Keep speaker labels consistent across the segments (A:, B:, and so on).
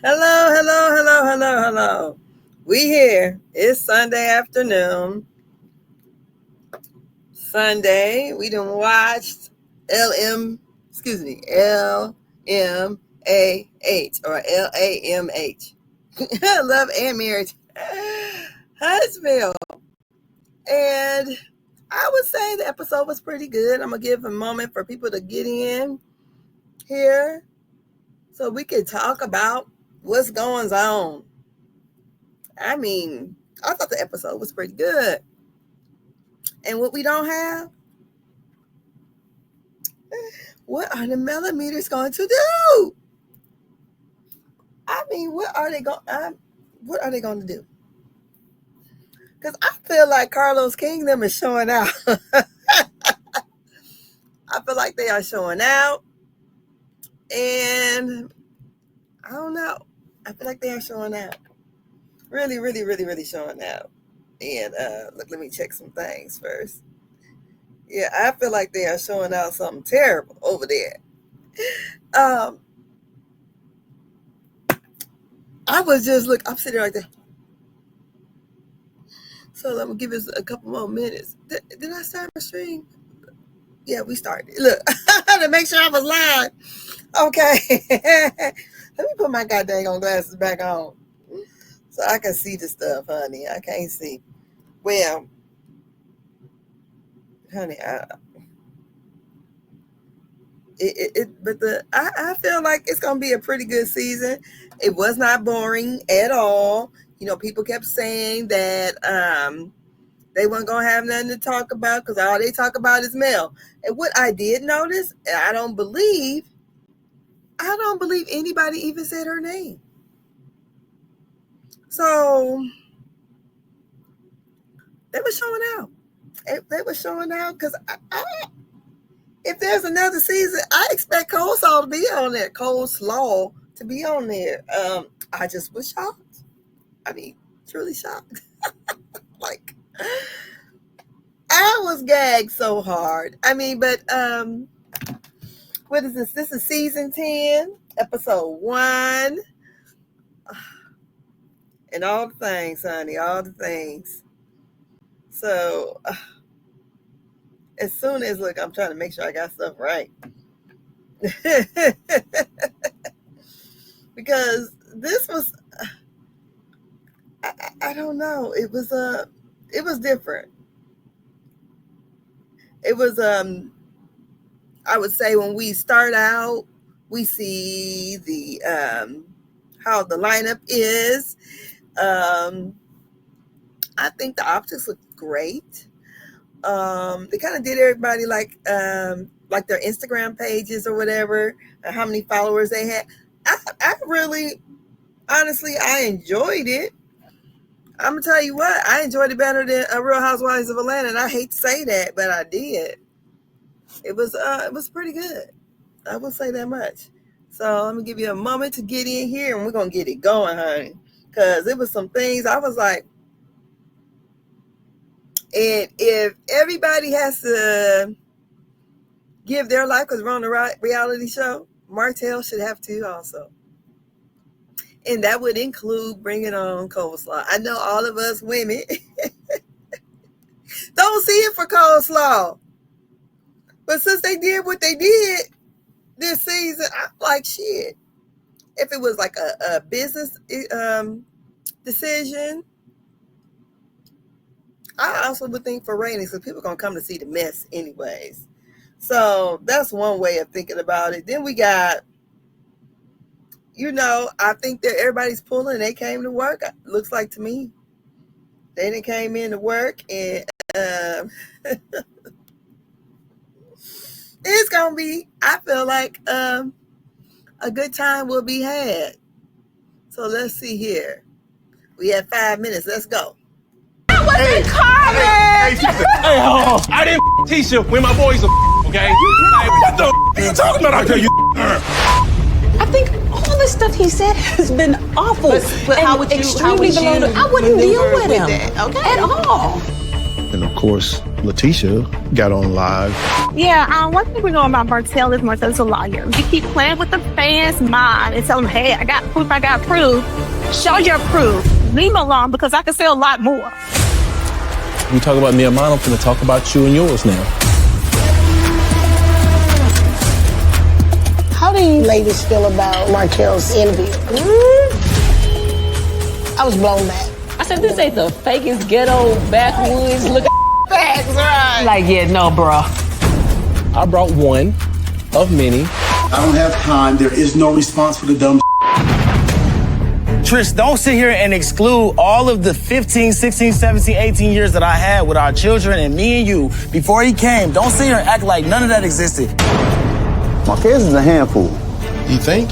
A: Hello, hello, hello, hello, hello. We here. It's Sunday afternoon. Sunday. We done watched LMAH or LAMH. Love and Marriage Huntsville. And I would say the episode was pretty good. I'm going to give a moment for people to get in here so we can talk about what's going on. I mean, I thought the episode was pretty good. And what we don't have, what are the millimeters going to do? I mean, what are they going to do? Because I feel like Carlos Kingdom is showing out. I feel like they are showing out. And I don't know. I feel like they are showing out. Really, really, really, really showing out. And look, let me check some things first. Yeah, I feel like they are showing out something terrible over there. I'm sitting right there. So let me give us a couple more minutes. Did I start my stream? Yeah, we started. Look, to make sure I was live. Okay. Let me put my goddamn glasses back on so I can see the stuff, honey. I can't see. Well, honey, I feel like it's gonna be a pretty good season. It was not boring at all. You know, people kept saying that they weren't gonna have nothing to talk about because all they talk about is Mel. And what I did notice, I don't believe anybody even said her name. So they were showing out. They were showing out because if there's another season, I expect Coleslaw to be on there. Coleslaw to be on there. I just was shocked. I mean, truly shocked. Like, I was gagged so hard. I mean, but what is this? This is season 10, episode 1. And all the things, honey, all the things. So, as soon as, look, I'm trying to make sure I got stuff right. Because this was, I don't know. It was different. It was, I would say when we start out, we see the, how the lineup is. I think the optics look great. They kind of did everybody like their Instagram pages or whatever, and how many followers they had. I really, honestly, I enjoyed it. I'm gonna tell you what, I enjoyed it better than Real Housewives of Atlanta, and I hate to say that, but I did. It was pretty good. I will say that much. So let me give you a moment to get in here, and we're gonna get it going, honey. Because it was some things I was like, and if everybody has to give their life because we're on a reality show, Martell should have to also. And that would include bringing on Coleslaw. I know all of us women don't see it for Coleslaw. But since they did what they did this season, I'm like, shit. If it was like a business decision, I also would think for ratings because people are going to come to see the mess anyways. So that's one way of thinking about it. Then we got, I think that everybody's pulling. They came to work. Looks like to me. They didn't came in to work. And it's going to be, I feel like, a good time will be had. So let's see here. We have 5 minutes. Let's go.
B: That wasn't Carmen!
C: Hey, hold on. I didn't Tisha when my boys are okay? Like, what the are you talking about? I tell you.
B: I think all the stuff he said has been awful.
D: But how would you?
B: Extremely below. I wouldn't deal with him
D: that, okay?
B: At all.
E: And of course,
D: Letitia got on live.
E: Yeah, one thing we know about Martell is Martell's a liar. You keep playing with the fans' mind and tell them, hey, I got proof, I got proof. Show your proof. Leave me alone because I can say a lot more.
C: We talk about me and mine, I'm going to talk about you and yours now.
F: How do you ladies feel about Martell's interview? I was blown back.
B: I said, this ain't the fakest ghetto backwoods looking
F: Facts, right?
B: like, yeah, no, bro.
C: I brought one of many.
G: I don't have time. There is no response for the dumb.
H: Trish, don't sit here and exclude all of the 15, 16, 17, 18 years that I had with our children and me and you before he came. Don't sit here and act like none of that existed.
G: Marquez is a handful.
D: You think?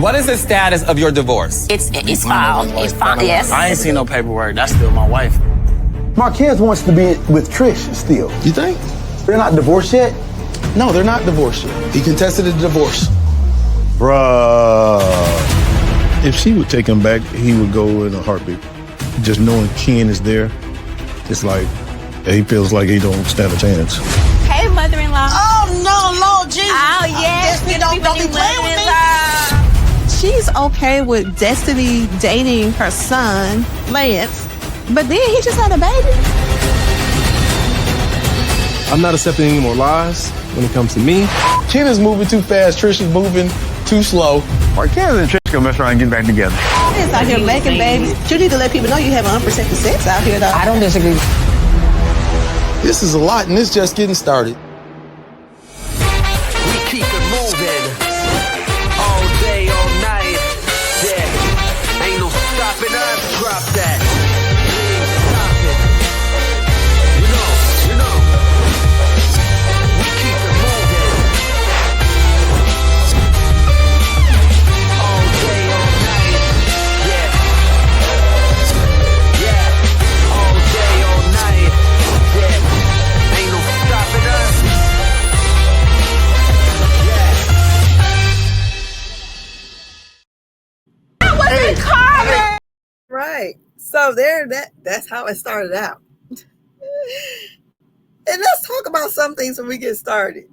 I: What is the status of your divorce?
B: It's filed. It's filed, yes.
H: I ain't seen no paperwork. That's still my wife.
G: Marquez wants to be with Trish still.
D: You think?
G: They're not divorced yet?
D: No, they're not divorced yet. He contested the divorce.
G: Bruh.
D: If she would take him back, he would go in a heartbeat. Just knowing Ken is there, it's like he feels like he don't stand a chance.
E: Hey, mother-in-law.
F: Oh, no, Lord Jesus.
E: Oh, yes.
F: Don't be playing with me.
E: She's okay with Destiny dating her son, Lance, but then he just had a baby.
C: I'm not accepting any more lies when it comes to me.
D: Ken is moving too fast. Trish is moving too slow.
G: Marquez and Trish gonna mess around and get back together.
F: It's out here making babies. You need to let people know you have unprotected sex out here, though.
B: I don't disagree.
D: This is a lot, and it's just getting started.
J: We keep it moving all day, all night. Yeah, ain't no stopping us. Drop that. We ain't stopping. You know. We keep it moving all day, all night. Yeah, all day, all night. Yeah, ain't no stopping us.
A: Right. So that's how it started out. And let's talk about some things when we get started.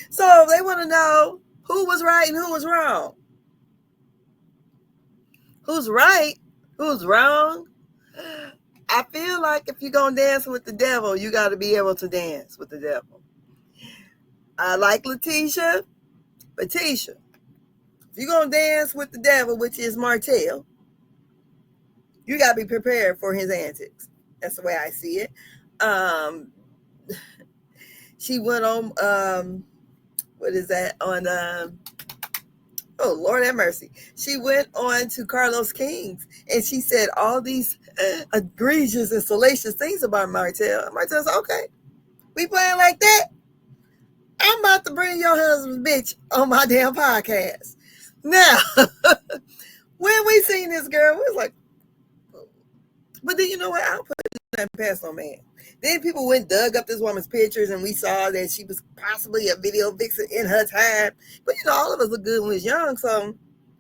A: So they want to know who was right and who was wrong. Who's right? Who's wrong? I feel like if you're going to dance with the devil, you got to be able to dance with the devil. I like Letitia. Letitia, if you're going to dance with the devil, which is Martell, you got to be prepared for his antics. That's the way I see it. She went on, what is that? On, oh, Lord have mercy. She went on to Carlos King's and she said all these egregious and salacious things about Martell. Martell said, okay, we playing like that? I'm about to bring your husband's bitch on my damn podcast. Now, when we seen this girl, we was like, but then you know what? I'll put nothing past no man. Then people went dug up this woman's pictures and we saw that she was possibly a video vixen in her time. But you know, all of us look good when we was young, so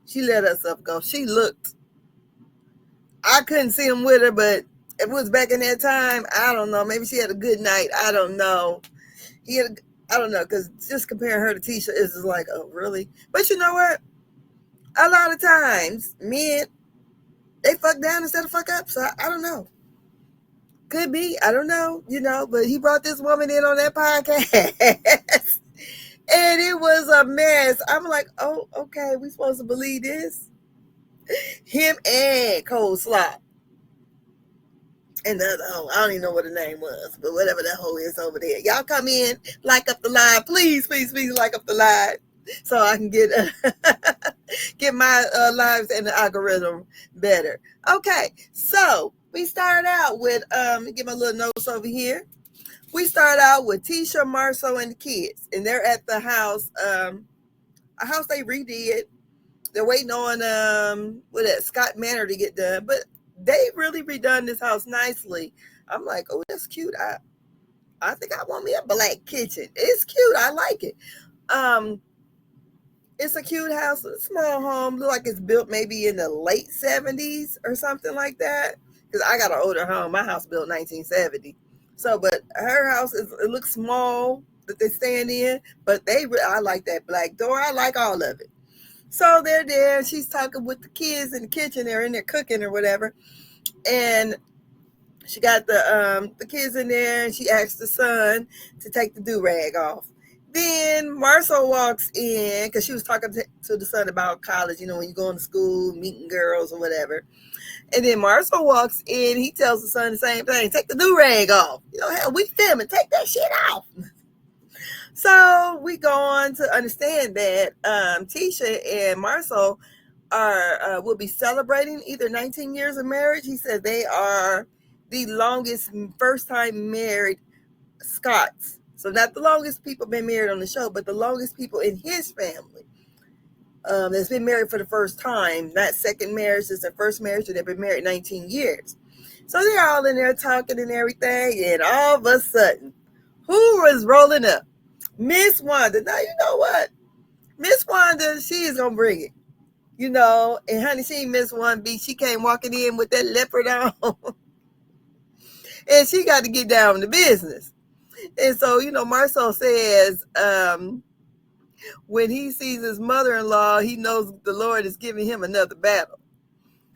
A: she let herself go. She looked. I couldn't see him with her, but if it was back in that time, I don't know. Maybe she had a good night. I don't know. I don't know, because just comparing her to Tisha is just like, oh, really? But you know what? A lot of times, men, they fuck down instead of fuck up. So I don't know. Could be. I don't know. You know, but he brought this woman in on that podcast. And it was a mess. I'm like, oh, okay. We supposed to believe this? Him and Coleslaw. And the other hoe, I don't even know what the name was, but whatever that hoe is over there. Y'all come in, like up the live. Please, please, please like up the live so I can get get my lives and the algorithm better. Okay, so we start out with, give my little notes over here. We start out with Tisha, Marceau, and the kids. And they're at the house, a house they redid. They're waiting on Scott Manor to get done, but they really redone this house nicely. I'm like, oh, that's cute. I think I want me a black kitchen. It's cute. I like it. It's a cute house, a small home. Look like it's built maybe in the late 70s or something like that. because I got an older home. My house built 1970. So, but her house it looks small that they stand in, but I like that black door. I like all of it. So they're there. She's talking with the kids in the kitchen. They're in there cooking or whatever, and she got the kids in there, and she asked the son to take the do-rag off. Then Marcel walks in because she was talking to the son about college, when you're going to school, meeting girls or whatever. And then Marcel walks in, he tells the son the same thing, take the do-rag off. Hell, we filming, take that shit off. So we go on to understand that Tisha and Marcel will be celebrating either 19 years of marriage. He said they are the longest first-time married Scots. So not the longest people been married on the show, but the longest people in his family that's been married for the first time. Not second marriage, it's their first marriage, and they've been married 19 years. So they're all in there talking and everything, and all of a sudden, who was rolling up? Miss Wanda. Now, you know what? Miss Wanda, she is going to bring it. And honey, she ain't Miss 1B. She came walking in with that leopard on. And she got to get down to business. And so, Marcel says when he sees his mother-in-law, he knows the Lord is giving him another battle.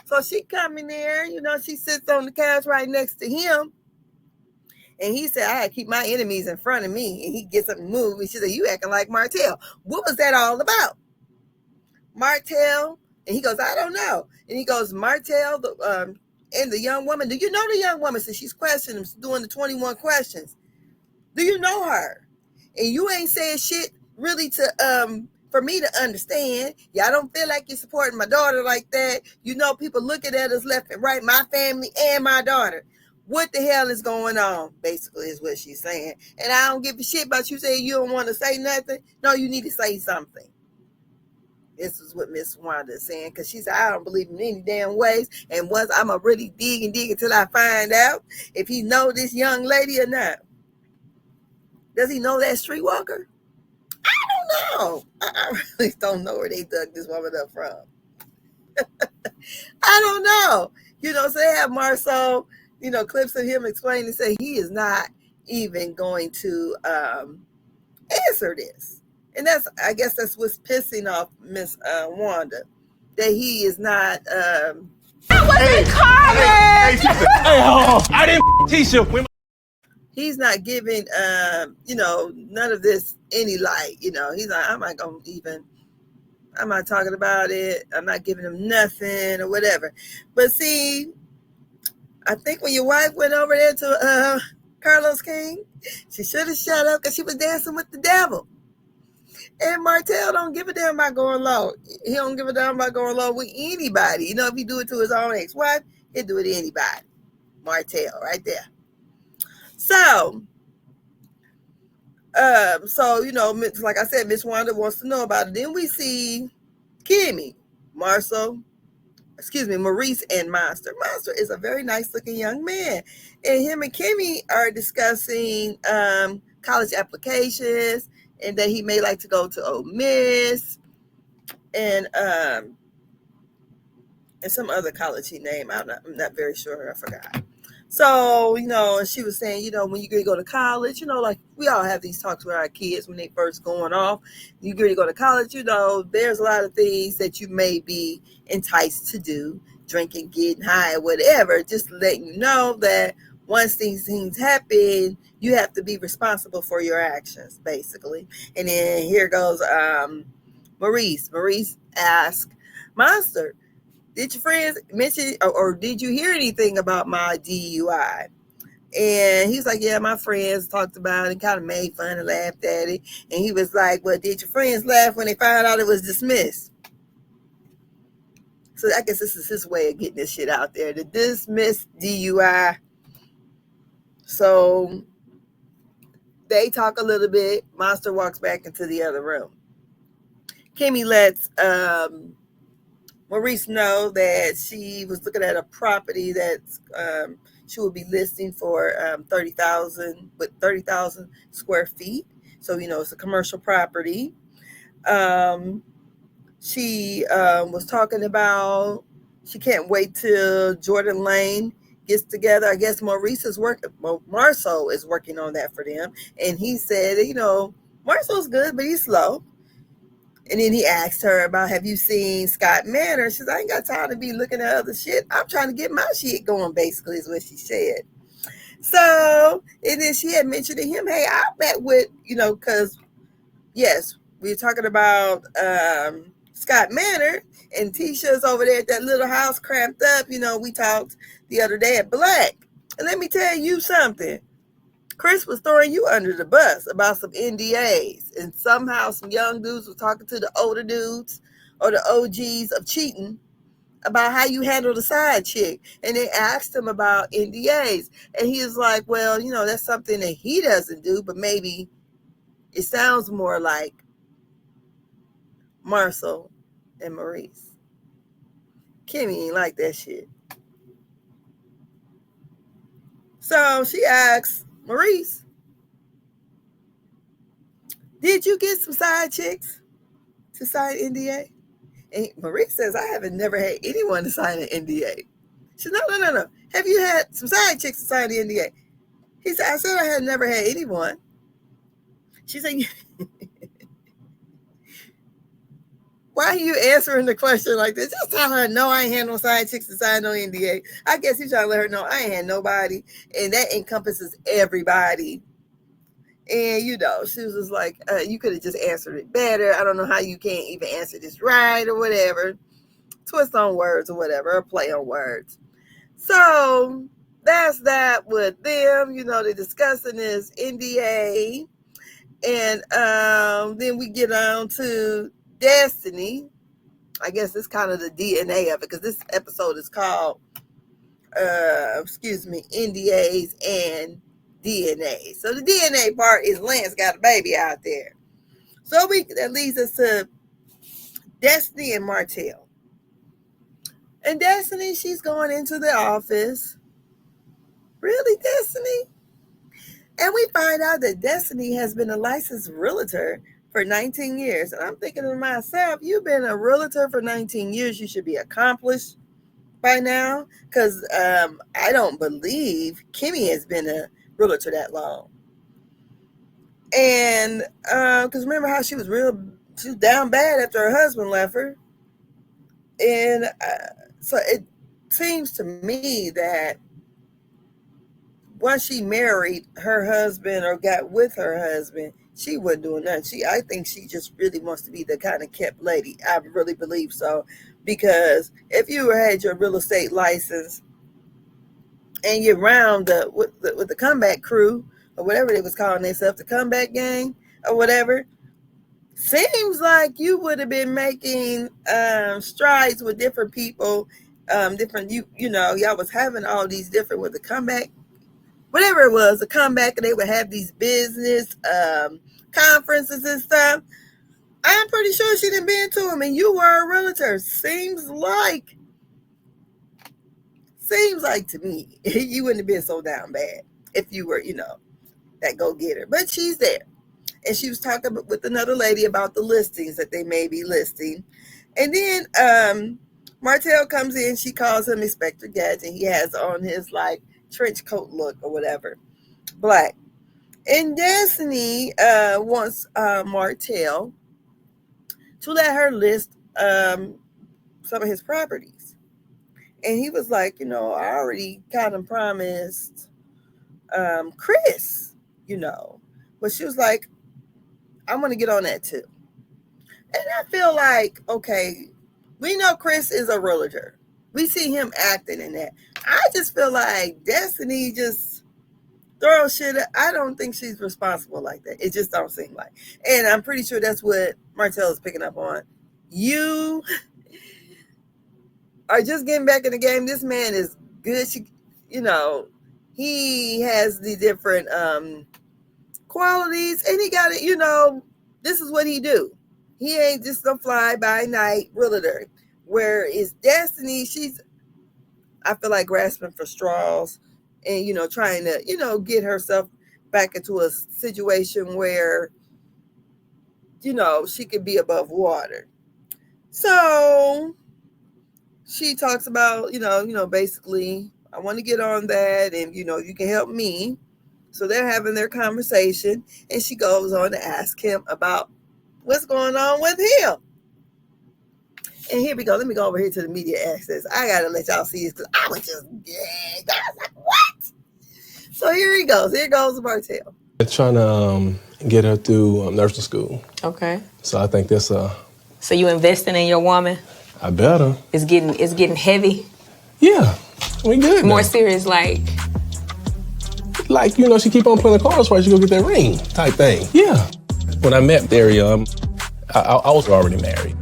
A: So she come in there, she sits on the couch right next to him. And he said, I got to keep my enemies in front of me. And he gets up and moves. And she said, you acting like Martell. What was that all about? Martell. And he goes, I don't know. And he goes, Martell, and the young woman, do you know the young woman? So she's questioning him, doing the 21 questions. Do you know her? And you ain't saying shit really to for me to understand. Yeah, I don't feel like you're supporting my daughter like that. People looking at us left and right, my family and my daughter. What the hell is going on? Basically is what she's saying. And I don't give a shit about you saying you don't want to say nothing. No, you need to say something. This is what Miss Wanda is saying, because she said, I don't believe in any damn ways. And once I'm going to really dig and dig until I find out if he know this young lady or not. Does he know that streetwalker? I don't know. I really don't know where they dug this woman up from. I don't know. So they have Marcel, clips of him explaining and say he is not even going to answer this. And I guess that's what's pissing off Miss Wanda, that he is not.
E: That wasn't Carmen.
C: Hey, hold on. I didn't Tisha when
A: He's not giving, none of this any light. He's like, I'm not talking about it. I'm not giving him nothing or whatever. But see, I think when your wife went over there to Carlos King, she should have shut up because she was dancing with the devil. And Martell don't give a damn about going low. He don't give a damn about going low with anybody. If he do it to his own ex-wife, he'll do it to anybody. Martell, right there. So, like I said, Miss Wanda wants to know about it. Then we see Maurice and Monster. Monster is a very nice-looking young man. And him and Kimmy are discussing college applications, and that he may like to go to Ole Miss, and some other college he named. I'm not very sure. I forgot. So, and she was saying, when you go to college, like we all have these talks with our kids when they first going off. You go to college, there's a lot of things that you may be enticed to do, drinking, getting high, whatever. Just letting you know that once these things happen, you have to be responsible for your actions, basically. And then here goes Maurice. Maurice asked Monster, did your friends mention or did you hear anything about my DUI? And he's like, yeah, my friends talked about it and kind of made fun and laughed at it. And he was like, well, did your friends laugh when they found out it was dismissed? So I guess this is his way of getting this shit out there, the dismissed DUI. So they talk a little bit. Monster walks back into the other room. Kimmy lets Maurice know that she was looking at a property that she would be listing for 30,000 square feet. So, it's a commercial property. She was talking about she can't wait till Jordan Lane gets together. I guess Maurice is working, Marceau is working on that for them. And he said, Marceau's good, but he's slow. And then he asked her about, have you seen Scott Manor? She said, I ain't got time to be looking at other shit. I'm trying to get my shit going, basically, is what she said. So, and then she had mentioned to him, hey, I met with, because, yes, we were talking about Scott Manor, and Tisha's over there at that little house cramped up. We talked the other day at Black. And let me tell you something. Chris was throwing you under the bus about some NDAs. And somehow some young dudes were talking to the older dudes or the OGs of cheating about how you handle the side chick. And they asked him about NDAs. And he was like, well, that's something that he doesn't do, but maybe it sounds more like Marcel and Maurice. Kimmy ain't like that shit. So she asks Maurice, did you get some side chicks to sign NDA? And Maurice says, I haven't never had anyone to sign an NDA. She said, no. Have you had some side chicks to sign the NDA? He said, I said I had never had anyone. She said, why are you answering the question like this? Just tell her, no, I ain't had no side chicks to sign no NDA. I guess he's trying to let her know I ain't had nobody. And that encompasses everybody. And, she was just like, you could have just answered it better. I don't know how you can't even answer this right or whatever. Twist on words or whatever, or play on words. So that's that with them. They're discussing this NDA. And then we get on to Destiny. I guess it's kind of the DNA of it, because this episode is called, NDAs and DNA. So the DNA part is Lance got a baby out there. So that leads us to Destiny and Martell. And Destiny, she's going into the office. Really, Destiny? And we find out that Destiny has been a licensed realtor for 19 years. And I'm thinking to myself, you've been a realtor for 19 years. You should be accomplished by now. Because I don't believe Kimmy has been a realtor that long. And because remember how she was down bad after her husband left her. And so it seems to me that once she married her husband or got with her husband, she wasn't doing nothing. I think she just really wants to be the kind of kept lady. I really believe so. Because if you had your real estate license and you're around with the comeback crew or whatever they was calling themselves, the comeback gang or whatever, seems like you would have been making strides with different people, y'all was having all these different with the comeback, whatever it was, a comeback, and they would have these business conferences and stuff. I'm pretty sure she didn't been to them, and you were a realtor. Seems like to me, you wouldn't have been so down bad if you were, that go-getter. But she's there. And she was talking with another lady about the listings that they may be listing. And then Martell comes in. She calls him Inspector Gadget. He has on his, trench coat look or whatever. Black. And Destiny wants Martell to let her list some of his properties. And he was like, I already kind of promised Chris, But she was like, I'm going to get on that too. And I feel like, okay, we know Chris is a realtor. We see him acting in that. I just feel like Destiny just throws shit. I don't think she's responsible like that. It just don't seem like. And I'm pretty sure that's what Martell is picking up on. You are just getting back in the game. This man is good. He has the different qualities, and he got it. This is what he do. He ain't just a fly by night realtor. Where is Destiny? She's, I feel like, grasping for straws and trying to get herself back into a situation where she could be above water. So she talks about basically I want to get on that, and you can help me. So they're having their conversation, and she goes on to ask him about what's going on with him. And here we go. Let me go over here to the media access. I gotta let y'all see this because I was just gagged. I was like, what? So here he goes. Here goes Martell.
C: I'm trying to get her through nursing school.
B: Okay.
C: So I think that's
B: So you investing in your woman?
C: I better.
B: It's getting heavy.
C: Yeah, we good.
B: More
C: now.
B: serious, like
C: She keep on playing the cards right. She go get that ring type thing. Yeah. When I met Ariel, I was already married.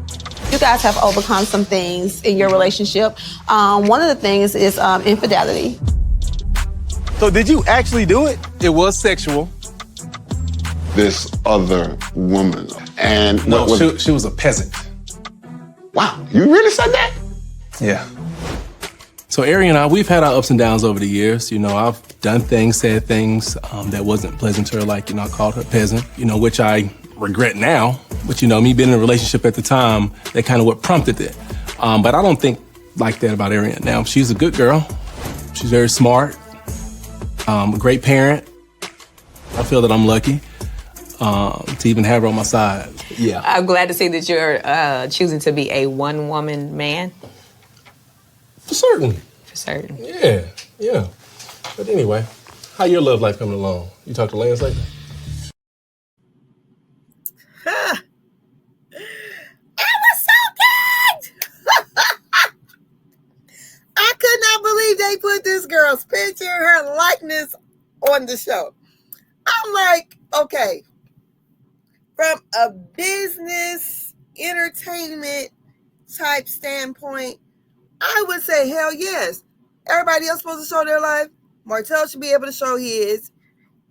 F: You guys have overcome some things in your relationship. One of the things is infidelity.
K: So did you actually do it?
C: It was sexual.
L: This other woman. And
C: No, she was a peasant.
L: Wow, you really said that?
C: Yeah. So Ari and I, we've had our ups and downs over the years. I've done things, said things that wasn't pleasant to her, like, I called her a peasant, which I regret now. But, me being in a relationship at the time, that kind of what prompted it. But I don't think like that about Arian now. She's a good girl. She's very smart, a great parent. I feel that I'm lucky to even have her on my side. Yeah.
B: I'm glad to see that you're choosing to be a one-woman man.
C: For certain.
B: For certain.
C: Yeah. But anyway, how your love life coming along? You talked to Lance lately?
A: I could not believe they put this girl's picture, her likeness on the show. I'm like, okay, from a business entertainment type standpoint, I would say hell yes. Everybody else supposed to show their life. Martell should be able to show his.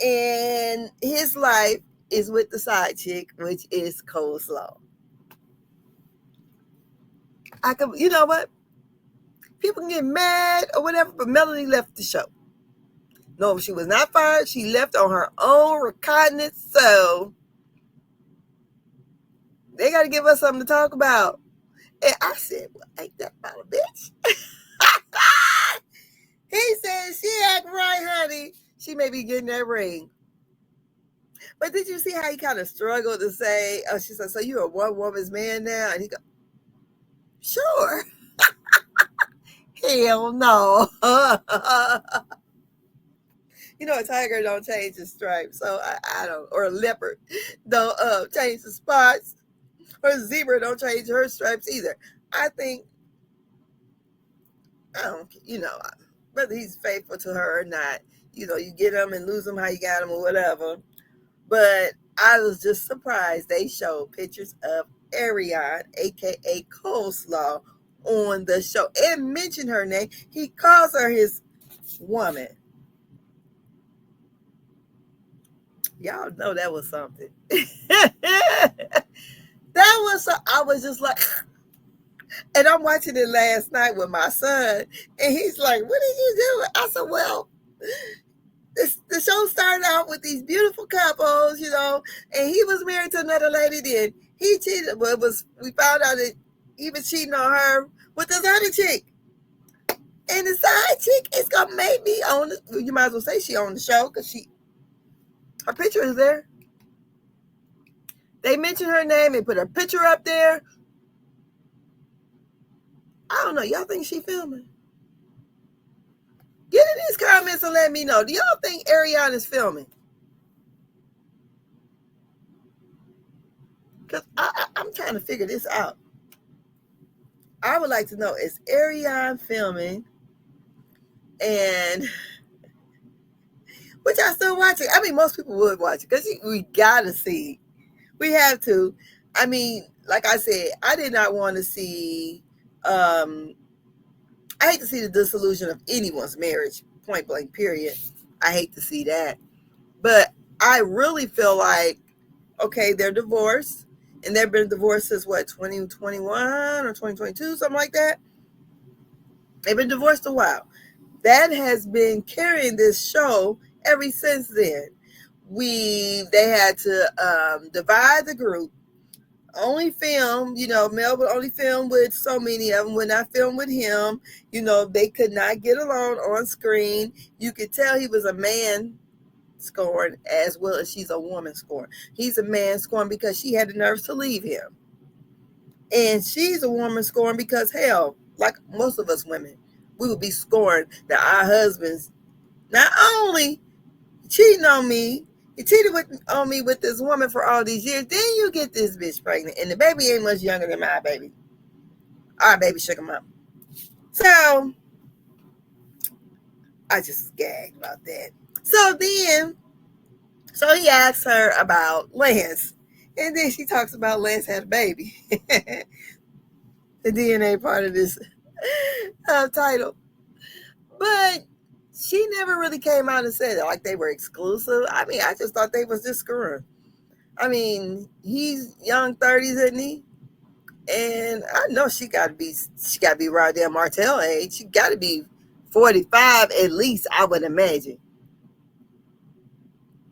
A: And his life is with the side chick, which is Coleslaw. You know what? People can get mad or whatever, but Melanie left the show. No, she was not fired. She left on her own recognizance. So they got to give us something to talk about. And I said, well, ain't that about a bitch? He said, she act right, honey. She may be getting that ring. But did you see how he kind of struggled to say, she said, so you're a one-woman's man now? And he go, sure. Hell no. A tiger don't change his stripes, so I don't, or a leopard don't change the spots, or a zebra don't change her stripes either. I think, whether he's faithful to her or not, you get him and lose him how you got him or whatever. But I was just surprised they showed pictures of Ariane, aka Coleslaw, on the show and mentioned her name. He calls her his woman. Y'all know that was something. I was just like, and I'm watching it last night with my son, and he's like, what did you do? I said, well, the show started out with these beautiful couples, and he was married to another lady, then he cheated. Well, we found out that he was cheating on her with this other chick. And the side chick is gonna make me you might as well say she on the show, because her picture is there. They mentioned her name, they put her picture up there. I don't know, y'all think she filming? Get in these comments and let me know. Do y'all think Ariane is filming? Because I'm trying to figure this out. I would like to know, is Ariane filming? And which I still watch it. I mean, most people would watch it because we gotta see. We have to. I mean, like I said, I did not want to see. I hate to see the dissolution of anyone's marriage, point blank, period. I hate to see that. But I really feel like, okay, they're divorced. And they've been divorced since, 2021 or 2022, something like that? They've been divorced a while. That has been carrying this show ever since then. They had to divide the group. only film, Mel would only film with so many of them. When I filmed with him, they could not get along on screen. You could tell he was a man scorn as well as she's a woman scorn. He's a man scorn because she had the nerves to leave him. And she's a woman scorn because, hell, like most of us women, we would be scorned that our husbands not only cheating on me, he cheated on me with this woman for all these years, then you get this bitch pregnant. And the baby ain't much younger than my baby. Our baby shook him up. So, I just gagged about that. So he asks her about Lance. And then she talks about Lance had a baby. The DNA part of this title. But she never really came out and said it, like they were exclusive. I mean, I just thought they was just screwing. I mean, he's young 30s, isn't he? And I know she gotta be right there Martell age. She gotta be 45 at least, I would imagine.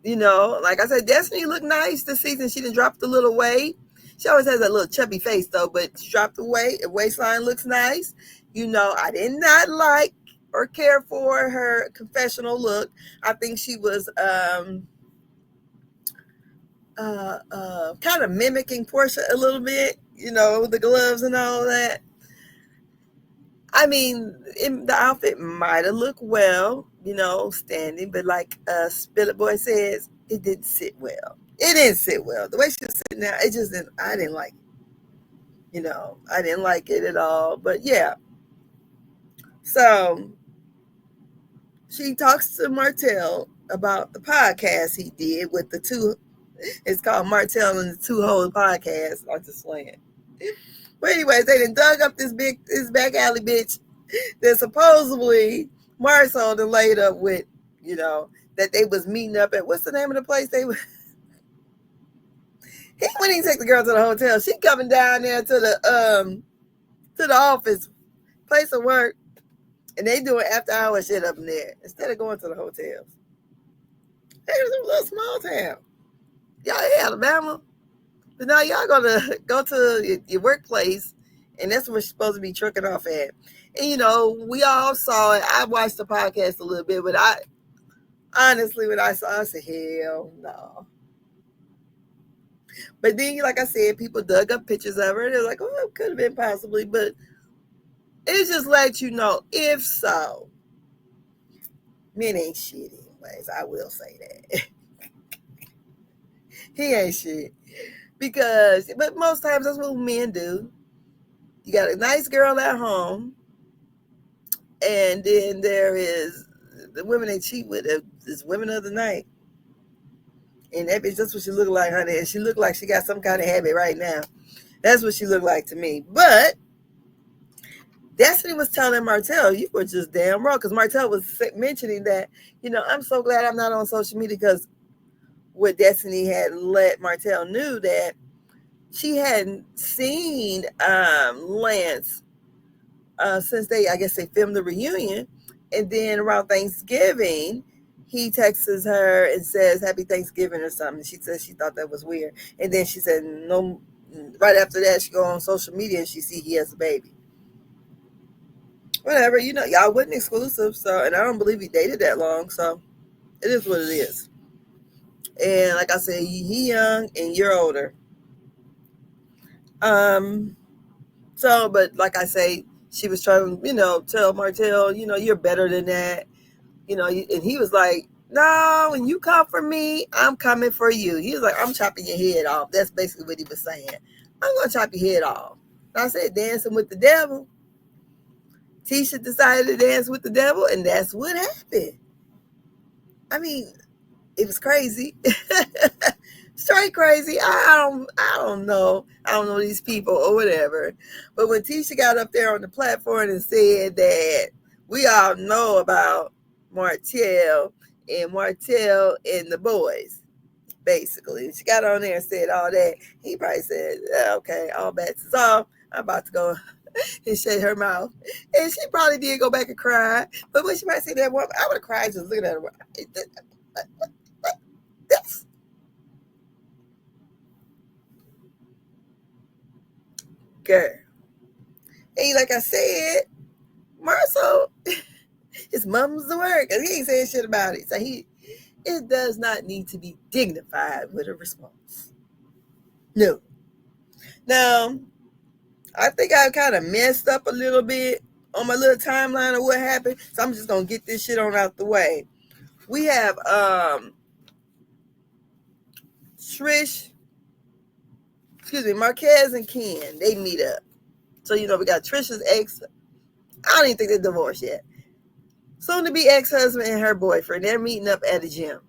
A: Like I said, Destiny looked nice this season. She done dropped a little weight. She always has that little chubby face though, but she dropped the weight. Her waistline looks nice. I did not like or care for her confessional look. I think she was kind of mimicking Portia a little bit, with the gloves and all that. I mean, the outfit might have looked well, standing, but like Spillet Boy says, it didn't sit well. It didn't sit well. The way she was sitting there, I didn't like it. I didn't like it at all. But yeah. So she talks to Martell about the podcast he did with the two. It's called Martell and the Two Hoes Podcast. I'm just playing. But anyways, they done dug up this back alley bitch that supposedly Marisol done laid up with, that they was meeting up at, what's the name of the place they were? He wouldn't even take the girl to the hotel. She coming down there to the office, place of work, and they doing after hour shit up in there instead of going to the hotels. Hey, it was a little small town. Y'all in Alabama. But now y'all gonna go to your workplace, and that's where you're supposed to be trucking off at. And we all saw it. I watched the podcast a little bit, but I honestly, when I saw it, I said, hell no. But then, like I said, people dug up pictures of her. They're like, oh, it could have been possibly, but it just lets you know, if so, men ain't shit anyways. I will say that. He ain't shit. But most times that's what men do. You got a nice girl at home, and then there is the women they cheat with is women of the night. And that bitch, that's what she look like, honey. And she look like she got some kind of habit right now. That's what she looked like to me. But Destiny was telling Martell, you were just damn wrong. Because Martell was mentioning that, I'm so glad I'm not on social media, because what Destiny had let Martell knew that she hadn't seen Lance since they filmed the reunion. And then around Thanksgiving, he texts her and says, Happy Thanksgiving or something. She said she thought that was weird. And then she said, no, right after that, she go on social media and she see he has a baby. Whatever, y'all wasn't exclusive. So, and I don't believe he dated that long. So it is what it is. And like I said, he young and you're older. So, but like I say, she was trying to, tell Martell, you're better than that. And he was like, no, when you come for me, I'm coming for you. He was like, I'm chopping your head off. That's basically what he was saying. I'm going to chop your head off. And I said, dancing with the devil. Tisha decided to dance with the devil, and that's what happened. I mean, it was crazy. Straight crazy. I don't know. I don't know these people or whatever. But when Tisha got up there on the platform and said that we all know about Martell and the boys, basically. She got on there and said all that. He probably said, okay, all bets is off. I'm about to go and shut her mouth. And she probably did go back and cry. But when she might say that, I would have cried just looking at her. girl. And like I said, Marcel, his mum's the word, because he ain't saying shit about it. So it does not need to be dignified with a response. No. Now, I think I kind of messed up a little bit on my little timeline of what happened. So I'm just going to get this shit on out the way. We have Marquez and Ken. They meet up. So, we got Trisha's ex. I don't even think they're divorced yet. Soon to be ex-husband and her boyfriend. They're meeting up at a gym.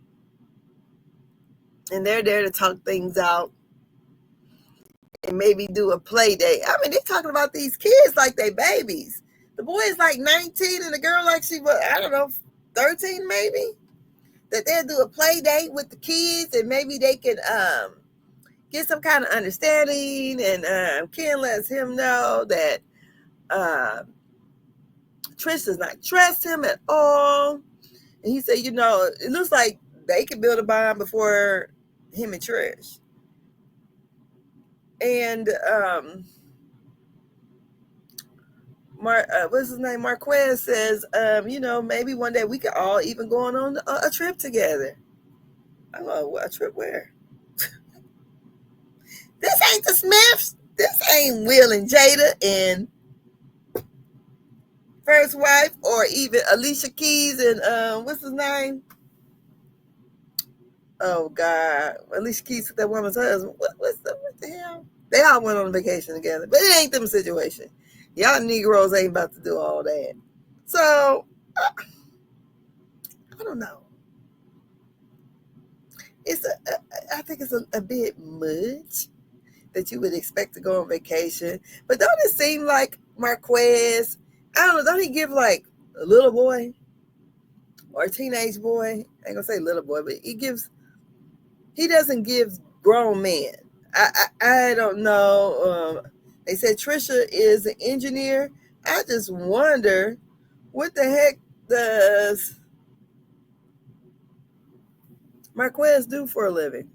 A: And they're there to talk things out. And maybe do a play date. I mean, they're talking about these kids like they babies. The boy is like 19 and the girl like she was, 13 maybe. That they'll do a play date with the kids and maybe they can get some kind of understanding. And Ken lets him know that Trish does not trust him at all. And he said, it looks like they could build a bond before him and Trish. And what's his name? Marquez says, maybe one day we could all even go on a trip together. I'm going, a trip where? This ain't the Smiths. This ain't Will and Jada and first wife, or even Alicia Keys and what's his name? Oh God, Alicia Keys took that woman's husband. What the hell? They all went on vacation together, but it ain't them situation. Y'all Negroes ain't about to do all that. So I don't know. I think it's a bit much that you would expect to go on vacation. But don't it seem like Marquez? I don't know. Don't he give like a little boy or a teenage boy? I ain't gonna say little boy, but he doesn't give grown men. I don't know. They said Trisha is an engineer. I just wonder what the heck does Marquez do for a living?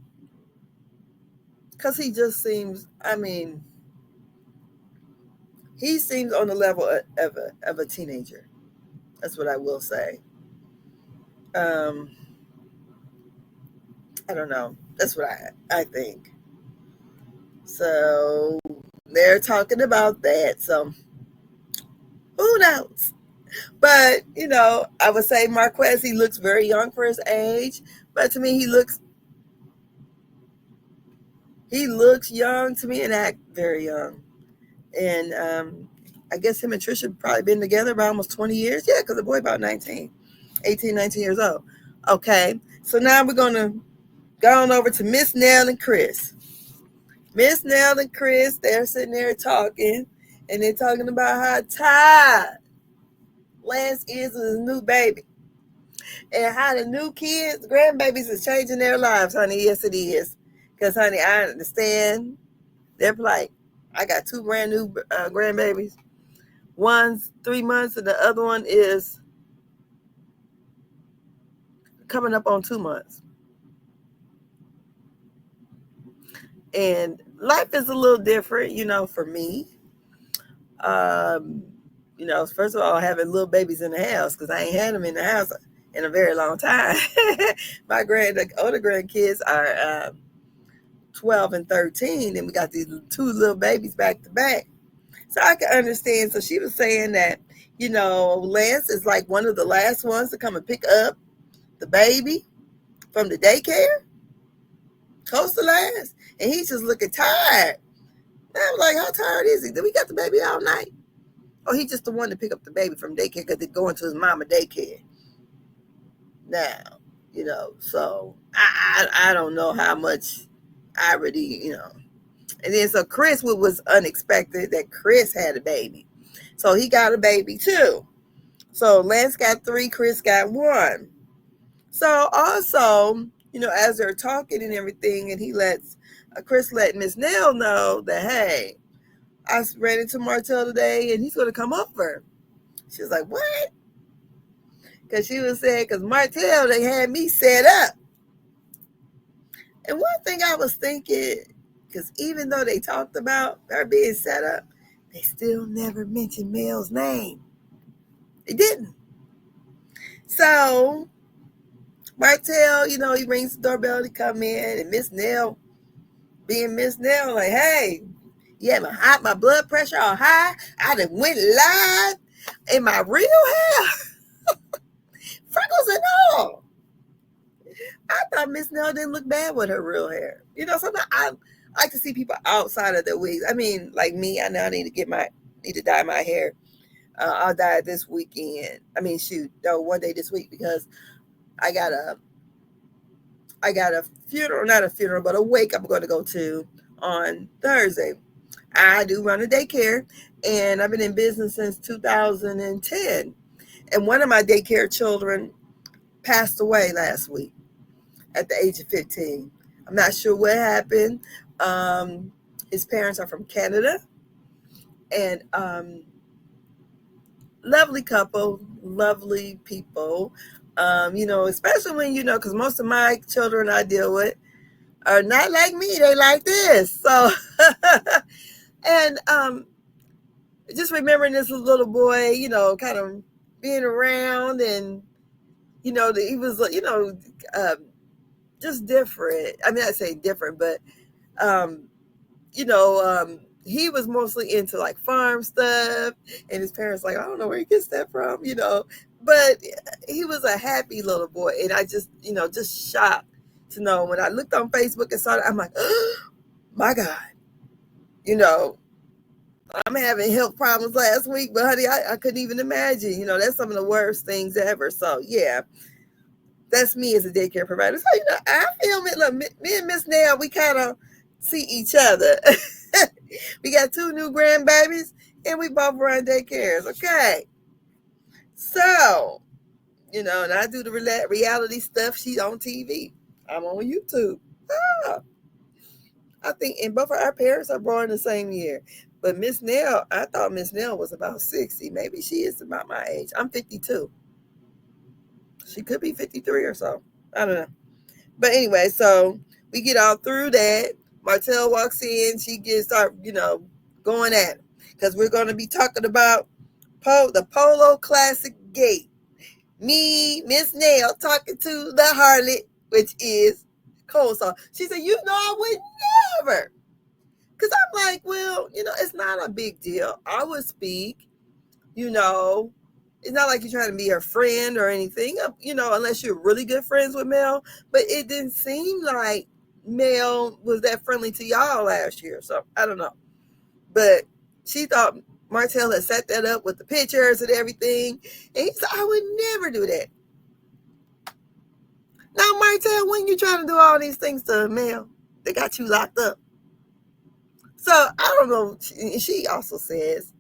A: Because he just seems, he seems on the level of a teenager. That's what I will say. I don't know. That's what I think. So they're talking about that. So who knows? But, I would say Marquez, he looks very young for his age. But to me, he looks young to me and act very young. And I guess him and Trisha probably been together about almost 20 years. Yeah, because the boy about 18, 19 years old. Okay, so now we're going to go on over to Miss Nell and Chris. Miss Nell and Chris, they're sitting there talking, and they're talking about how tired Lance is with his new baby. And how the new kids, grandbabies, is changing their lives, honey. Yes, it is. Because, honey, I understand their plight. I got 2 brand new grandbabies. One's 3 months, and the other one is coming up on 2 months. And life is a little different, for me. First of all, having little babies in the house, because I ain't had them in the house in a very long time. The older grandkids are 12 and 13, and we got these 2 little babies back to back. So I can understand. So she was saying that, Lance is like one of the last ones to come and pick up the baby from the daycare. Close to last. And he's just looking tired. And I'm like, how tired is he? Did we got the baby all night? Or he just the one to pick up the baby from daycare because they're going to his mama daycare. Now, so I don't know how much I already, And then so Chris, what was unexpected that Chris had a baby. So he got a baby too. So Lance got 3, Chris got 1. So also, as they're talking and everything, and Chris let Miss Nell know that, hey, I ran into Martell today and he's going to come over. She was like, what? Because she was saying, because Martell, they had me set up. And one thing I was thinking, because even though they talked about her being set up, they still never mentioned Mel's name. They didn't. So Martell, you know, he rings the doorbell to come in, and Miss Nell, being Miss Nell, like, hey, yeah, my blood pressure all high. I done went live in my real hair, freckles and all. I thought Miss Nell didn't look bad with her real hair. You know, sometimes I like to see people outside of their wigs. I mean, like me, I know I need to dye my hair. I'll dye it this weekend. I mean, one day this week, because I got a funeral, not a funeral, but a wake I'm going to go to on Thursday. I do run a daycare, and I've been in business since 2010. And one of my daycare children passed away last week at the age of 15. I'm not sure what happened. His parents are from Canada, and lovely couple, lovely people. You know, especially when, you know, because most of my children I deal with are not like me. They like this. So, and just remembering this little boy, you know, kind of being around, and, you know, he was, you know, just different. I mean, I say different, but, you know, he was mostly into like farm stuff, and his parents like, I don't know where he gets that from, you know, but he was a happy little boy. And I just, you know, just shocked to know when I looked on Facebook and saw it, I'm like, oh my God, you know, I'm having health problems last week, but honey, I couldn't even imagine, you know, that's some of the worst things ever. So yeah, that's me as a daycare provider. So, you know, I feel it. Look, me and Miss Nell, we kind of see each other. We got 2 new grandbabies, and we both run daycares. Okay. So, you know, and I do the reality stuff. She's on TV. I'm on YouTube. I think, and both of our parents are born the same year. But Miss Nell, I thought Miss Nell was about 60. Maybe she is about my age. I'm 52. She could be 53 or so. I don't know. But anyway, so we get all through that. Martell walks in. She start, you know, going at it. Because we're going to be talking about the Polo Classic Gate. Me, Miss Nell, talking to the harlot, which is Coleslaw. She said, you know, I would never. Because I'm like, well, you know, it's not a big deal. I would speak, you know. It's not like you're trying to be her friend or anything, you know, unless you're really good friends with Mel. But it didn't seem like Mel was that friendly to y'all last year. So I don't know. But she thought Martell had set that up with the pictures and everything. And he said, I would never do that. Now, Martell, when you trying to do all these things to Mel, they got you locked up. So I don't know. She also says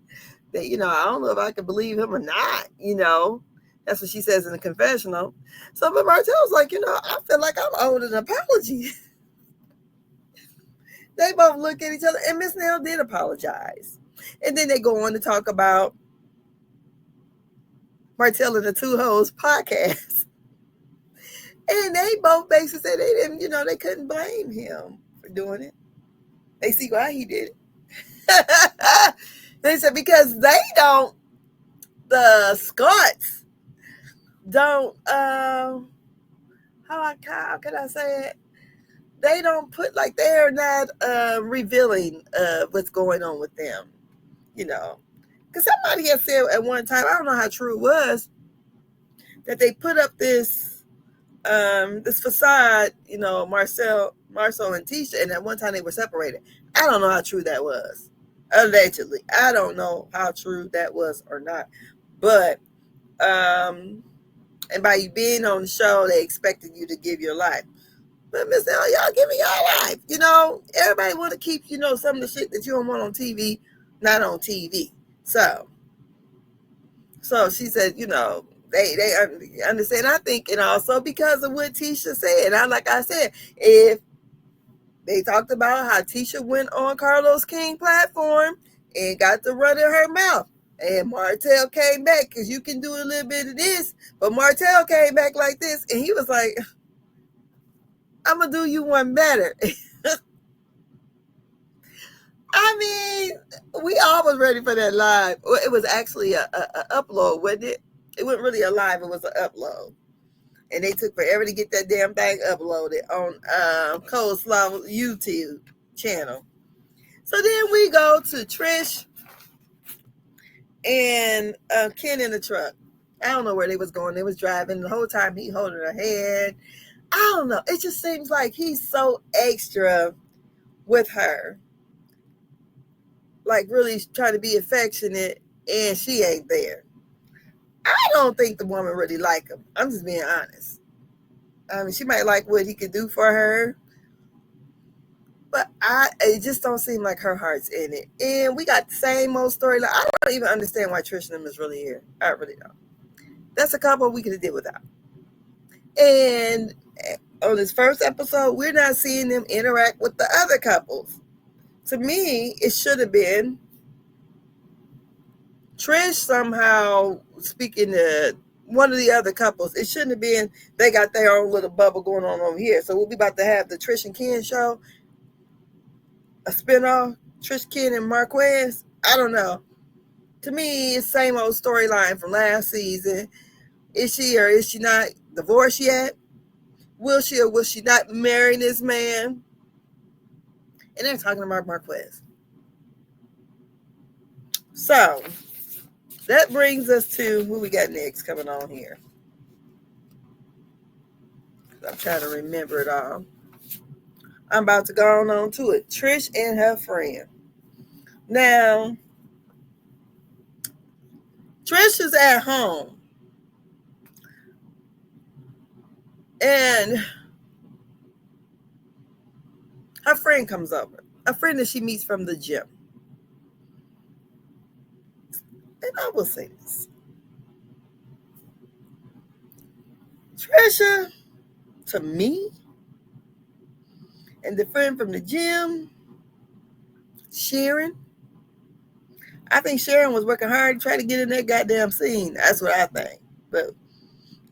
A: that, you know, I don't know if I can believe him or not, you know. That's what she says in the confessional. So, but Martell's like, you know, I feel like I'm owed an apology. They both look at each other, and Miss Nell did apologize. And then they go on to talk about Martell and the Two Hoes podcast. And they both basically said they didn't, you know, they couldn't blame him for doing it. They see why he did it. They said because they don't, the Scots don't, how can I say it? They don't put, like, they're not revealing what's going on with them, you know. Because somebody had said at one time, I don't know how true it was, that they put up this this facade, you know, Marcel and Tisha, and at one time they were separated. I don't know how true that was. Allegedly. I don't know how true that was or not. But, and by you being on the show, they expected you to give your life. But Miss Nell, y'all give me your life. You know, everybody want to keep, you know, some of the shit that you don't want on TV, not on TV. So she said, you know, they understand. I think, and also because of what Tisha said. And like I said, if they talked about how Tisha went on Carlos King platform and got to run in her mouth, and Martell came back, because you can do a little bit of this, but Martell came back like this, and he was like, I'm going to do you one better. I mean, we all was ready for that live. Well, it was actually a upload, wasn't it? It wasn't really a live, it was an upload. And they took forever to get that damn thing uploaded on Coleslaw YouTube channel. So then we go to Trish and Ken in the truck. I don't know where they was going. They was driving the whole time. He holding her hand. I don't know. It just seems like he's so extra with her. Like really trying to be affectionate, and she ain't there. I don't think the woman really like him. I'm just being honest. I mean, she might like what he could do for her, but it just don't seem like her heart's in it. And we got the same old storyline. I don't even understand why Trish and them is really here. I really don't. That's a couple we could have did without. And on this first episode, we're not seeing them interact with the other couples. To me, it should have been Trish somehow speaking to one of the other couples. It shouldn't have been they got their own little bubble going on over here. So we'll be about to have the Trish and Ken show, a spinoff, Trish, Ken, and Marquez. I don't know. To me, it's the same old storyline from last season. Is she or is she not divorced yet? Will she or will she not marry this man? And they're talking about Marquez. So that brings us to who we got next coming on here. I'm trying to remember it all. I'm about to go on to it. Trish and her friend. Now, Trish is at home. And her friend comes over. A friend that she meets from the gym. And I will say this. Trisha, to me, and the friend from the gym, Sharon. I think Sharon was working hard to try to get in that goddamn scene. That's what I think. But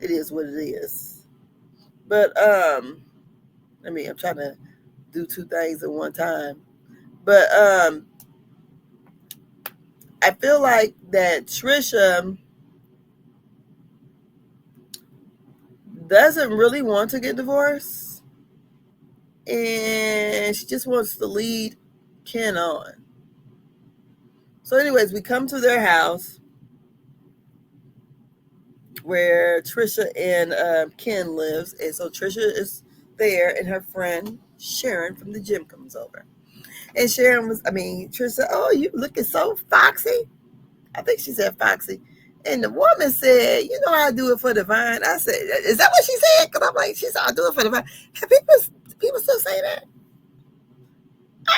A: it is what it is. But I'm trying to do two things at one time. But I feel like that Trisha doesn't really want to get divorced. And she just wants to lead Ken on. So anyways, we come to their house where Trisha and Ken lives. And so Trisha is there and her friend Sharon from the gym comes over. And Trisha said, "Oh, you looking so foxy." I think she said foxy. And the woman said, "You know, I do it for the vine." I said, "Is that what she said?" Because I'm like, she said, "I do it for the vine." Have people still say that?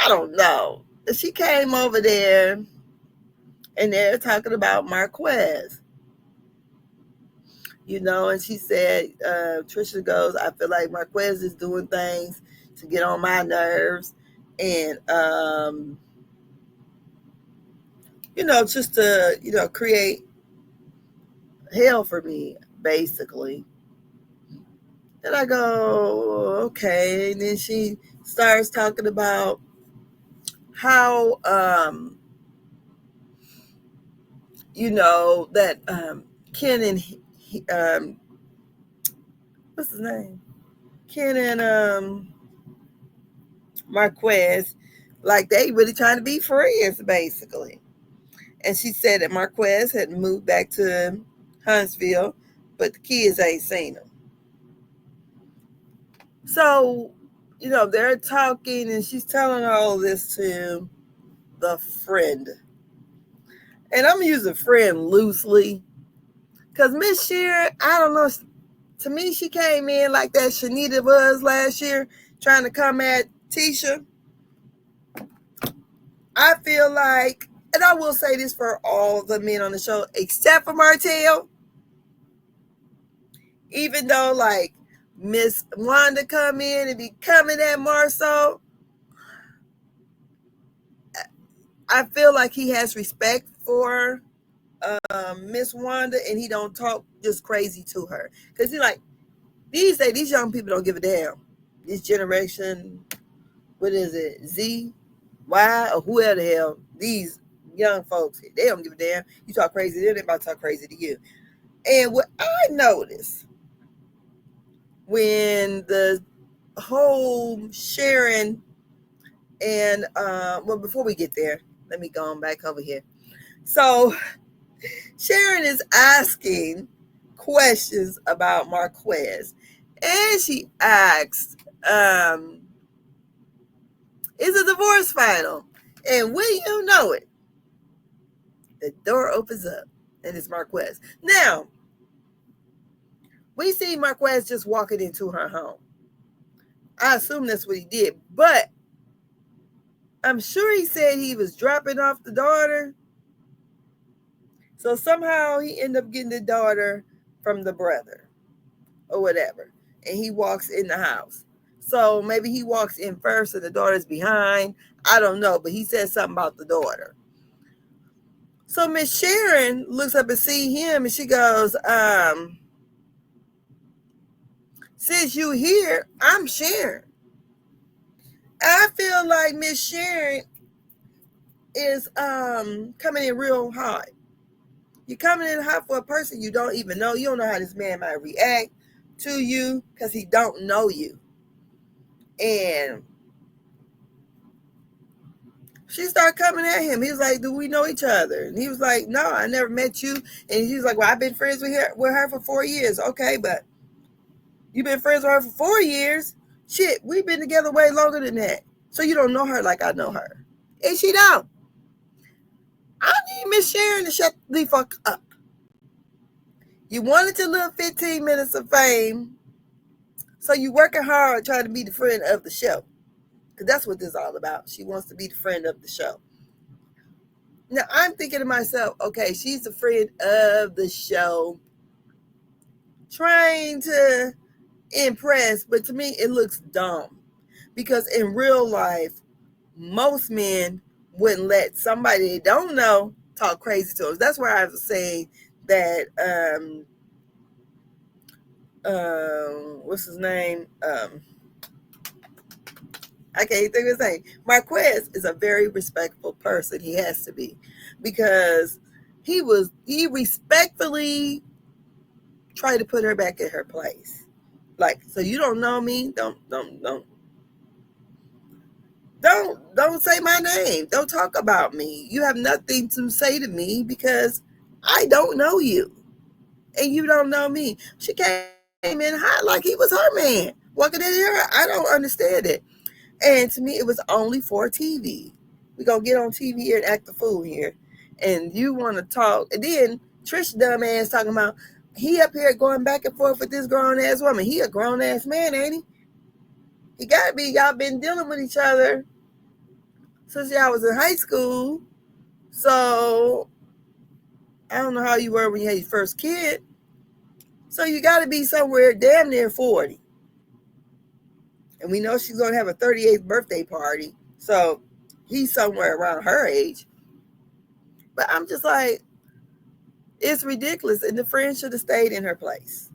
A: I don't know. She came over there and they're talking about Marquez. You know, and she said, Trisha goes, "I feel like Marquez is doing things to get on my nerves. And, just to, create hell for me, basically." And I go, okay. And then she starts talking about how, that Ken and, what's his name? Ken and Marquez, like they really trying to be friends, basically. And she said that Marquez had moved back to Huntsville, but the kids ain't seen him. So, they're talking and she's telling all this to the friend. And I'm using friend loosely because Miss Shear, I don't know, to me, she came in like that Shanita was last year trying to come at Tisha. I feel like, and I will say this for all the men on the show, except for Martell, even though like Miss Wanda come in and be coming at Marceau, I feel like he has respect for Miss Wanda and he don't talk just crazy to her. Because he's like, these days, these young people don't give a damn. This generation, what is it, Z, Y, or whoever the hell, these young folks, they don't give a damn. You talk crazy to them, they about to talk crazy to you. And what I noticed when the whole Sharon and well, before we get there, let me go on back over here. So Sharon is asking questions about Marquez, and she asked, is a divorce final? And when you know it, the door opens up, and it's Marquez. Now, we see Marquez just walking into her home. I assume that's what he did, but I'm sure he said he was dropping off the daughter. So somehow he ended up getting the daughter from the brother or whatever, and he walks in the house. So maybe he walks in first and the daughter's behind. I don't know, but he said something about the daughter. So Miss Sharon looks up and see him, and she goes, since you here, I'm Sharon. I feel like Miss Sharon is coming in real hot. You're coming in hot for a person you don't even know. You don't know how this man might react to you because he don't know you. And she started coming at him. He was like, do we know each other? And he was like, no, I never met you. And he was like, well, I've been friends with her for 4 years. Okay, but you've been friends with her for 4 years? Shit, we've been together way longer than that. So you don't know her like I know her. And she don't. I need Miss Sharon to shut the fuck up. You wanted to live 15 minutes of fame, so you working hard trying to be the friend of the show. Because that's what this is all about. She wants to be the friend of the show. Now, I'm thinking to myself, okay, she's the friend of the show, trying to impress, but to me, it looks dumb. Because in real life, most men wouldn't let somebody they don't know talk crazy to them. That's why I was saying that, what's his name? I can't think of his name. Marquez is a very respectful person. He has to be, because he respectfully tried to put her back in her place. Like, so you don't know me? Don't say my name. Don't talk about me. You have nothing to say to me because I don't know you. And you don't know me. She came in hot like he was her man. Walking in here, I don't understand it. And to me, it was only for TV. We're going to get on TV here and act the fool here. And you want to talk. And then Trish dumbass talking about, he up here going back and forth with this grown-ass woman. He a grown-ass man, ain't he? He got to be. Y'all been dealing with each other since y'all was in high school. So I don't know how you were when you had your first kid. So you got to be somewhere damn near 40. And we know she's going to have a 38th birthday party. So he's somewhere around her age. But I'm just like, it's ridiculous. And the friend should have stayed in her place.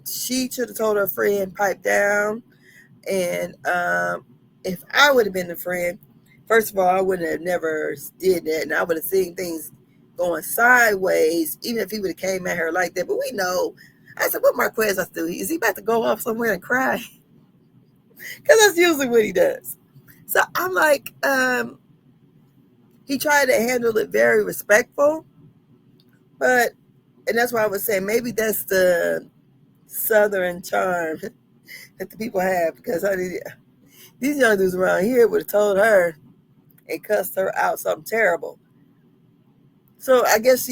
A: She should have told her friend, pipe down. And if I would have been the friend, first of all, I wouldn't have never did that. And I would have seen things going sideways, even if he would have came at her like that. But we know. I said, what Marquez I do? Is he about to go off somewhere and cry? Because that's usually what he does. So I'm like, he tried to handle it very respectful. And that's why I was saying, maybe that's the Southern charm that the people have. Because these young dudes around here would have told her and cussed her out something terrible. So I guess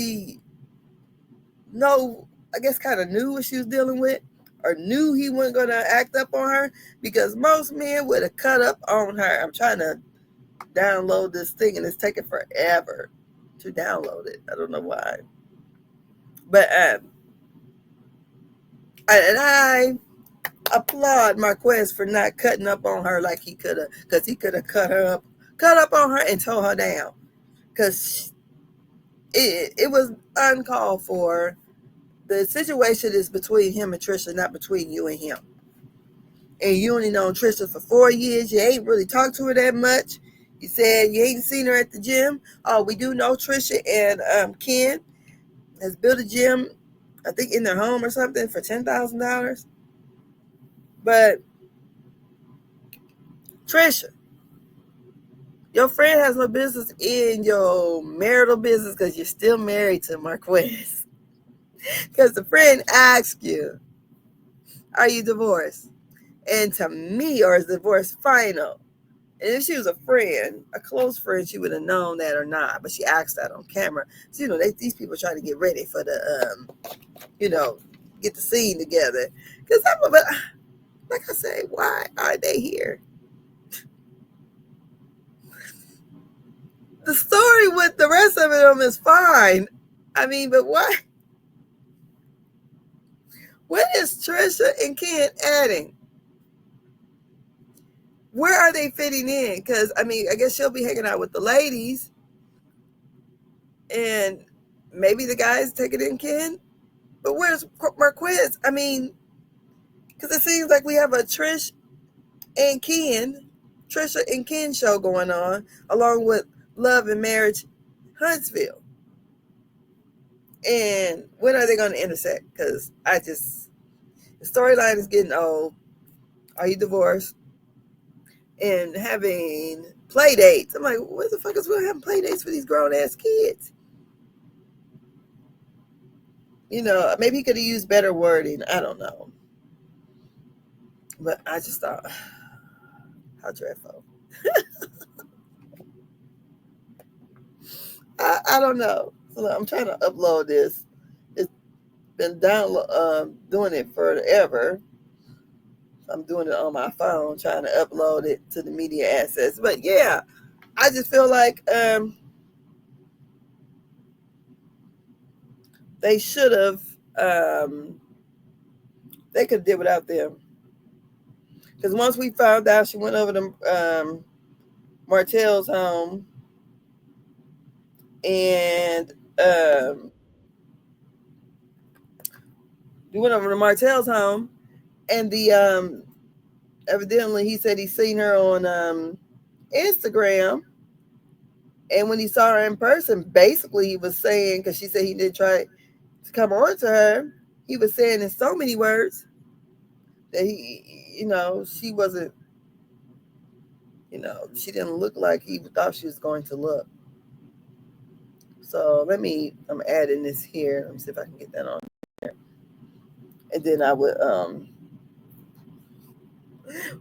A: kind of knew what she was dealing with, or knew he wasn't going to act up on her, because most men would have cut up on her. I'm trying to download this thing, and it's taking forever to download it. I don't know why. But I applaud Marquez for not cutting up on her like he could have, because he could have cut up on her and tore her down, because it was uncalled for. The situation is between him and Trisha, not between you and him. And you only known Trisha for 4 years. You ain't really talked to her that much. You said you ain't seen her at the gym. Oh, we do know Trisha and Ken has built a gym, I think in their home or something, for $10,000. But Trisha, your friend has no business in your marital business because you're still married to Marquez. Because the friend asked you, are you divorced? And to me, or is divorce final? And if she was a friend, a close friend, she would have known that or not. But she asked that on camera. So, these people try to get ready for the, get the scene together. Because like I say, why are they here? The story with the rest of them is fine. I mean, but why? What is Trisha and Ken adding? Where are they fitting in? Because, I mean, I guess she'll be hanging out with the ladies. And maybe the guys taking in Ken. But where's Marquez? I mean, because it seems like we have a Trisha and Ken show going on, along with Love and Marriage Huntsville. And when are they going to intersect? Because the storyline is getting old. Are you divorced? And having play dates. I'm like, what the fuck is we having play dates for these grown ass kids? Maybe he could have used better wording. I don't know. But I just thought, how dreadful. I don't know. So I'm trying to upload this. It's been doing it forever. I'm doing it on my phone, trying to upload it to the media assets. But yeah, I just feel like they should have. They could have did without them. Because once we found out she went over to Martell's home, and we went over to Martell's home, and the evidently he said he's seen her on Instagram, and when he saw her in person, basically he was saying, because she said he did try to come on to her, he was saying in so many words that she wasn't, she didn't look like he thought she was going to look. So I'm adding this here. Let me see if I can get that on here. And then I would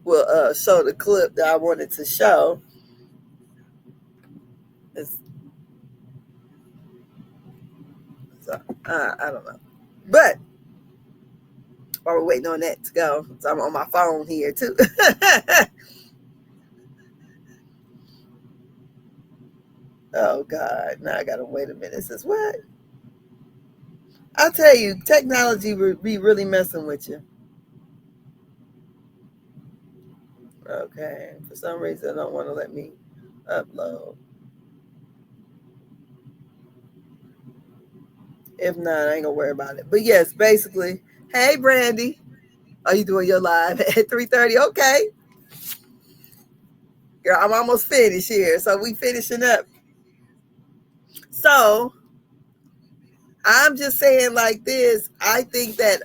A: will show the clip that I wanted to show. I don't know. But while we're waiting on that to go, so I'm on my phone here too. Oh God, now I gotta wait a minute. It says what? I'll tell you, technology will be really messing with you. Okay, for some reason I don't want to let me upload. If not, I ain't gonna worry about it. But yes, basically, hey Brandy, are you doing your live at 3:30? Okay. Girl, I'm almost finished here. So we finishing up. So I'm just saying like this. I think that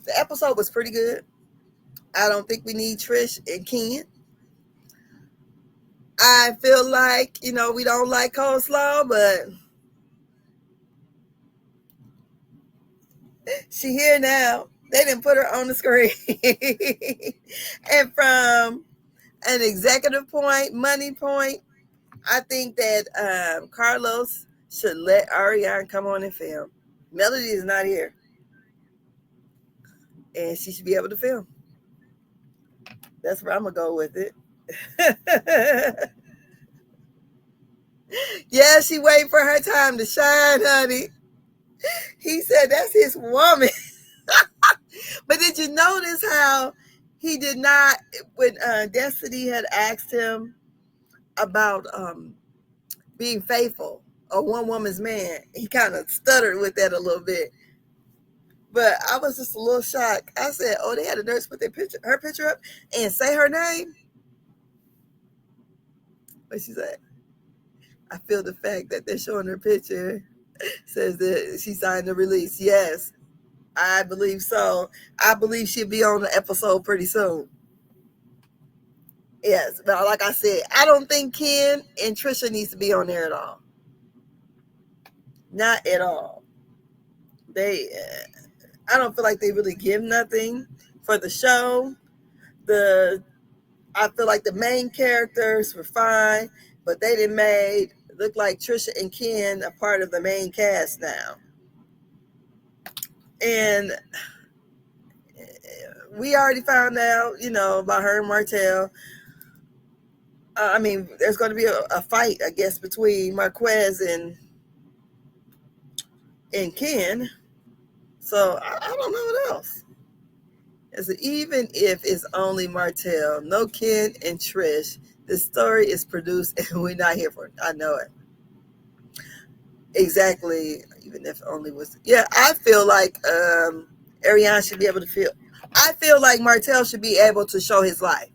A: the episode was pretty good. I don't think we need Trish and Ken. I feel like, we don't like Coleslaw, but she here now. They didn't put her on the screen. And from an executive point, money point, I think that Carlos should let Ariane come on and film. Melody is not here. And she should be able to film. That's where I'm going to go with it. Yeah, she waiting for her time to shine, honey. He said that's his woman. But did you notice how he did not, when Destiny had asked him about being faithful, a one woman's man, he kind of stuttered with that a little bit. But I was just a little shocked. I said, "Oh, they had a nurse put her picture up, and say her name." What she said? I feel the fact that they're showing her picture says that she signed the release. Yes, I believe so. I believe she'll be on the episode pretty soon. Yes, but like I said, I don't think Ken and Trisha needs to be on there at all. Not at all. I don't feel like they really give nothing for the show. I feel like the main characters were fine, but they didn't look like Trisha and Ken a part of the main cast now. And we already found out, about her and Martell. There's going to be a fight, I guess, between Marquez and Ken. So I don't know what else. Even if it's only Martell, no Ken and Trish, the story is produced and we're not here for it. I know it. Exactly. Even if only was. Yeah, I feel like Ariane should be able to feel. I feel like Martell should be able to show his life.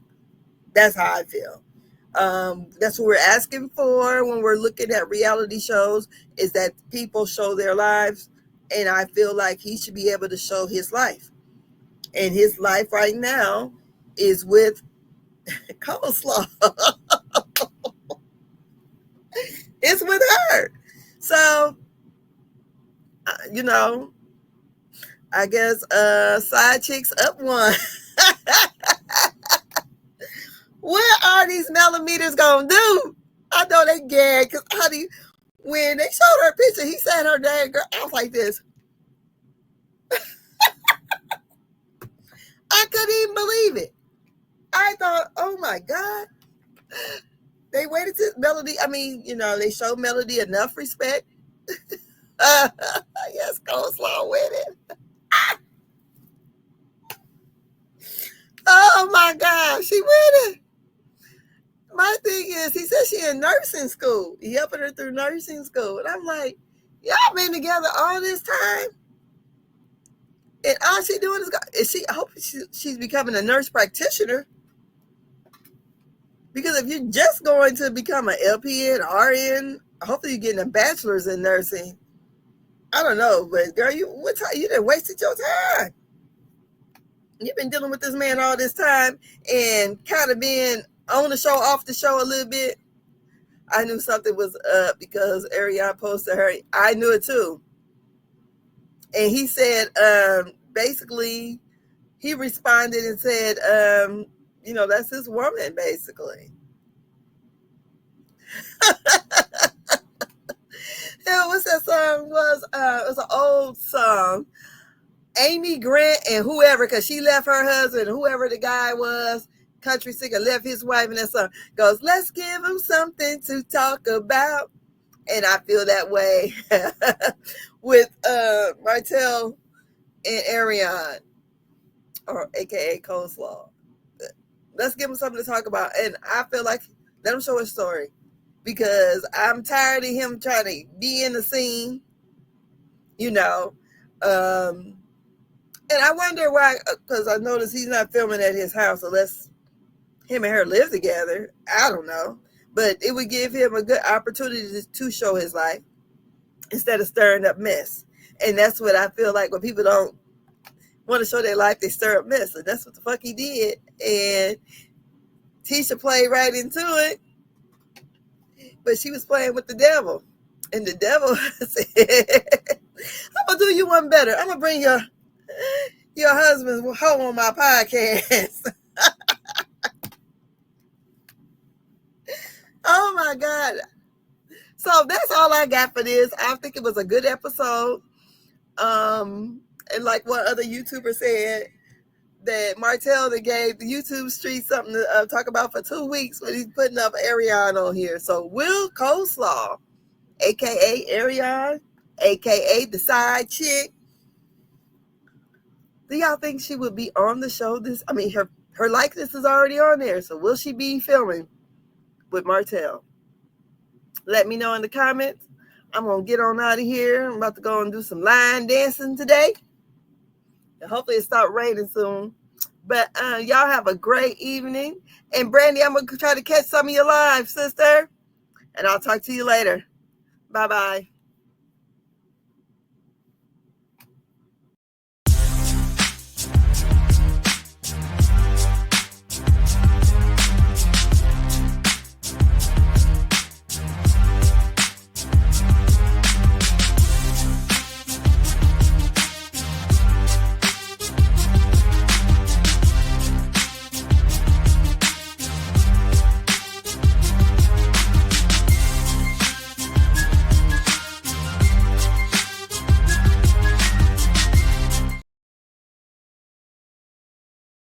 A: That's how I feel. That's what we're asking for when we're looking at reality shows, is that people show their lives. And I feel like he should be able to show his life. And his life right now is with Coleslaw. It's with her. So, I guess side chicks up one. What are these millimeters gonna do? I know they gag because when they showed her picture, he said her name, girl. I was like this. I couldn't even believe it. I thought, oh my God. They waited to Melody. They showed Melody enough respect. Yes, Coleslaw with it. Oh my God, she with it. My thing is, he said she in nursing school. He helping her through nursing school. And I'm like, y'all been together all this time? And all she doing I hope she's becoming a nurse practitioner. Because if you're just going to become an LPN, RN, hopefully you're getting a bachelor's in nursing. I don't know, but girl, you done wasted your time. You've been dealing with this man all this time and kind of being on the show, off the show a little bit. I knew something was up because Ariane posted her. I knew it too. And he said, basically, he responded and said, that's his woman, basically. What's that song? It was an old song. Amy Grant and whoever, because she left her husband, whoever the guy was, country singer, left his wife, and that song goes, let's give him something to talk about. And I feel that way with Martell and Ariane, or AKA Coleslaw. Let's give him something to talk about. And I feel like let him show his story, because I'm tired of him trying to be in the scene, and I wonder why, because I noticed he's not filming at his house unless him and her live together. I don't know. But it would give him a good opportunity to show his life instead of stirring up mess. And that's what I feel like when people don't want to show their life, they stir up mess. And that's what the fuck he did. And Tisha played right into it. But she was playing with the devil. And the devil said, I'm going to do you one better. I'm going to bring your husband home on my podcast. Oh my God. So that's all I got for this. I think it was a good episode. And like what other YouTuber said, that Martell that gave the YouTube street something to talk about for 2 weeks when he's putting up Ariane on here. So Will Coleslaw, aka Ariane, aka the side chick. Do y'all think she would be on the show? Her likeness is already on there. So will she be filming with Martell? Let me know in the comments. I'm going to get on out of here. I'm about to go and do some line dancing today. And hopefully it stop raining soon. But y'all have a great evening. And Brandy, I'm going to try to catch some of your live, sister. And I'll talk to you later. Bye-bye.